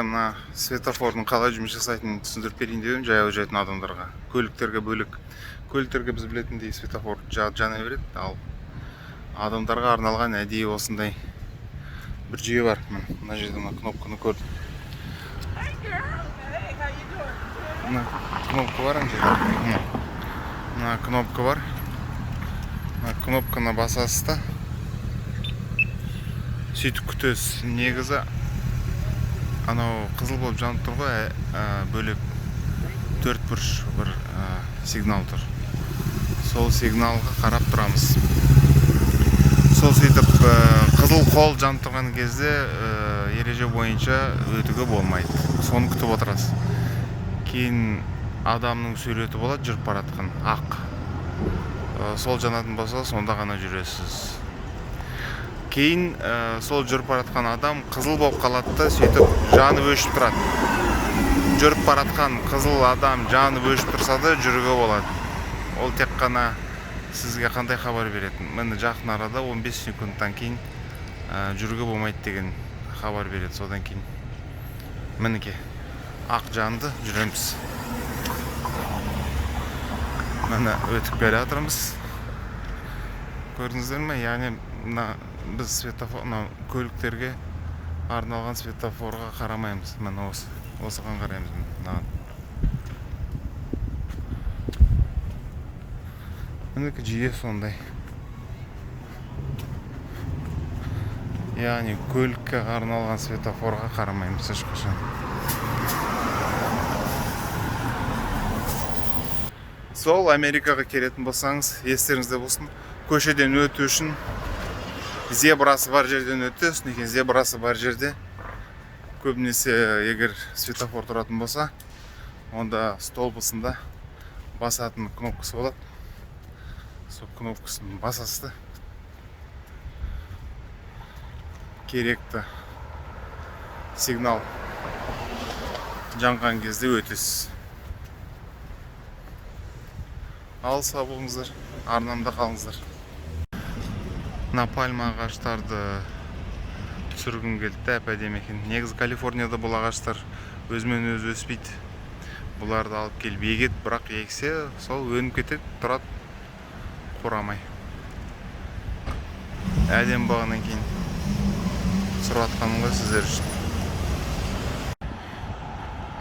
мына светофордың қалай жұмыс жасайтынын түсіндіріп берейін деп едім, жаяу жүретін адамдарға. Көліктерге бөлек. Көліктерге біз білетіндей светофор жана береді, ал адамдарға арналған әдейі осындай бір жүйе бар. Мына жерде мына кнопканы көрдім. Мына кнопка бар жерде. Мына кнопка бар. Мына кнопканы басасыз да сөйтіп күтесіз. Негізі анау қызыл болып жанып тұр ғой, бөлек төрт бұрыш бір сигнал тұр. Сол сигналға қарап тұрамыз. Сол сөйтіп қызыл қол жанып тұрған кезде ереже бойынша өтуге болмайды. Соны күтіп отырасыз. Кейін адамның суреті болады, жүріп баратқан ақ. Сол жанатын болса, сонда ғана жүресіз. Кейін сол жүріп баратқан адам қызыл болып қалады да, сөйтіп жаны өшіп тұрады. Жүріп баратқан қызыл адам жаны өшіп тұрса да жүруге болады. Ол тек қана сізге қандай хабар береді? Міне жақын арада 15 секундтан кейін жүруге болмайды деген хабар береді. Содан кейін мінеке ақ жанды жүреміз. Міне өтіп келе жатырмыз. Көрдіңіздер ме? Яғни біз светофор, көліктерге арналған светофорға қарамаймыз. Міне осыған қараймыз. Мінекі жүйе сондай. Яғни көлікке арналған светофорға қарамаймыз ешқашан. Сол Америкаға келетін болсаңыз, естеріңізде болсын, көшеден өту үшін зебрасы бар жерден өтесіз. Некен зебрасы бар жерде көбінесе егер светофор тұратын болса, онда столбысында басатын кнопкасы болады. Сол кнопкасын басасыз да керекті сигнал жанған кезде өтесіз. Ал сау болыңыздар, арнамда қалыңыздар. Мына пальма ағаштарды түсіргім келді, әп-әдемі екен. Негізі Калифорнияда бұл ағаштар өзімен өзі өспейді. Бұларды алып келіп егет, бірақ егсе, сол өніп кетеді, тұрады, қурамай. Әдем бағынан кейін сұратқаным ғой сіздер үшін.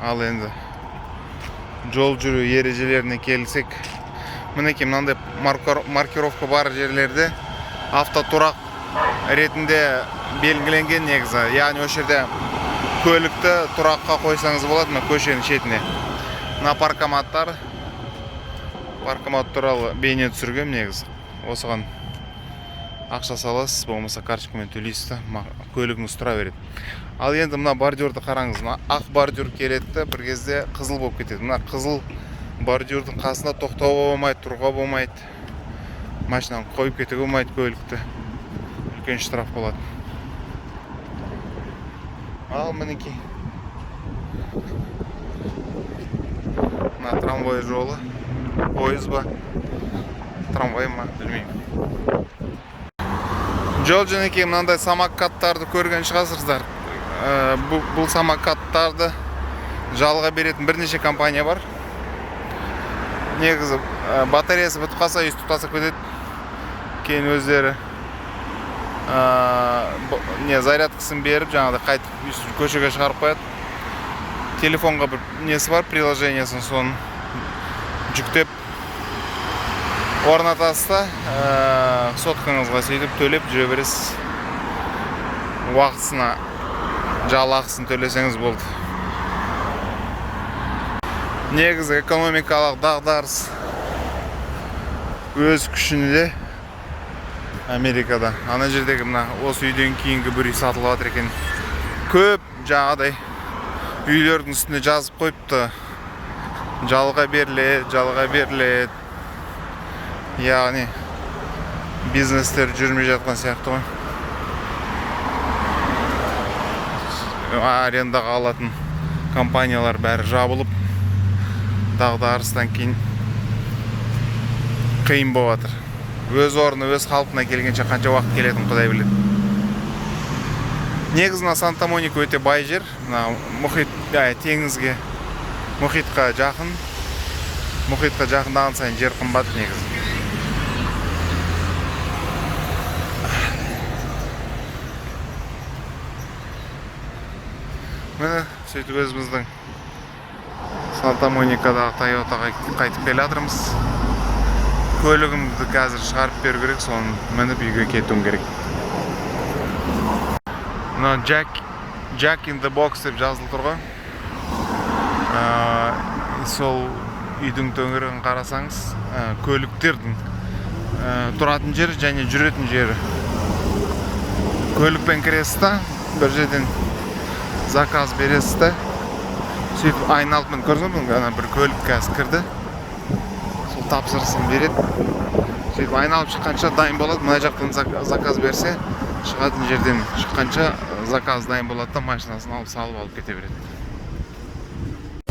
Ал енді жол жүру ережелеріне келсек, мінеке мынандай маркировка бар жерлерде автотұрақ ретінде белгіленген негізі. Яғни осы жерде көлікті тұраққа қойсаңыз болады, көшенің шетіне. Мына паркоматтар, паркомат туралы бейне түсіргем негізі. Осыған ақша саласыз, болмаса карточкамен төлейсіз, көлігіңіз тұра береді. Ал енді мына бордюрды қараңыз. Ақ бордюр келеді, бір кезде қызыл болып кетеді. Мына қызыл бордюрдың қасында тоқтауға болмайды, тұруға болмайды. Машинаны қойып кетуге болмайды көлікті. Үлкен штраф болады. Ал мінеки. Мына трамвай жолы. Пойыз ба? Трамвай ма? Білмеймін. Жол жөнекей мынандай самокаттарды көрген шығасыздар. Бұл самокаттарды жалға беретін бірнеше компания бар. Негізі батареясы бітіп қалса, үсті тасып кетеді. Кейін өздері зарядкасын беріп, жаңағыда қайтып көшеге шығарып қояды. Телефонға бір несі бар, приложениясын соны жүктеп орнатасыз да, соткаңызға сөйтіп төлеп жүре бересіз. Уақытысына жалақысын төлесеңіз болды. Негізі экономикалық дағдарыс өз күшінде Америкада. Ана жердегі мына осы үйден кейінгі бір үй сатылып жатыр екен. Көп жаңағыдай үйлердің үстіне жазып қойыпты. Жалға беріледі, жалға беріледі. Яғни бизнестер жүрмей жатқан сияқты ғой. Арендаға алатын компаниялар бәрі жабылып, дағдарыстан кейін қиын болып жатыр. Өз орны, өз қалпына келгенше қанша уақыт келетін Құдай біледі. Негізі мына Санта-Моника өте бай жер. Мына мұхит, теңізге, мұхитқа жақын. Мұхитқа жақындаған сайын жер қымбат негізі. Міне, сөйтіп өзіміздің Санта-Моникадағы Тойотаға қайтып келе жатырмыз. Көлігімді қазір шығарып беру керек, соны мініп үйге кетуім керек. Мына Jack in the Box деп жазылып тұрған. Сол үйдің төңірегін қарасаңыз, көліктердің тұратын жері және жүретін жері. Көлікпен кіресіз та, бір жерден заказ бересіз та, сөйтіп айналып мен көрдім, бір көлік қазір кірді. Сол тапсырысын береді. Сөйтіп айналып шыққанша дайын болады. Мына жақтан заказ берсе, шығатын жерден шыққанша заказ дайын болады да машинасын алып салып алып кете береді.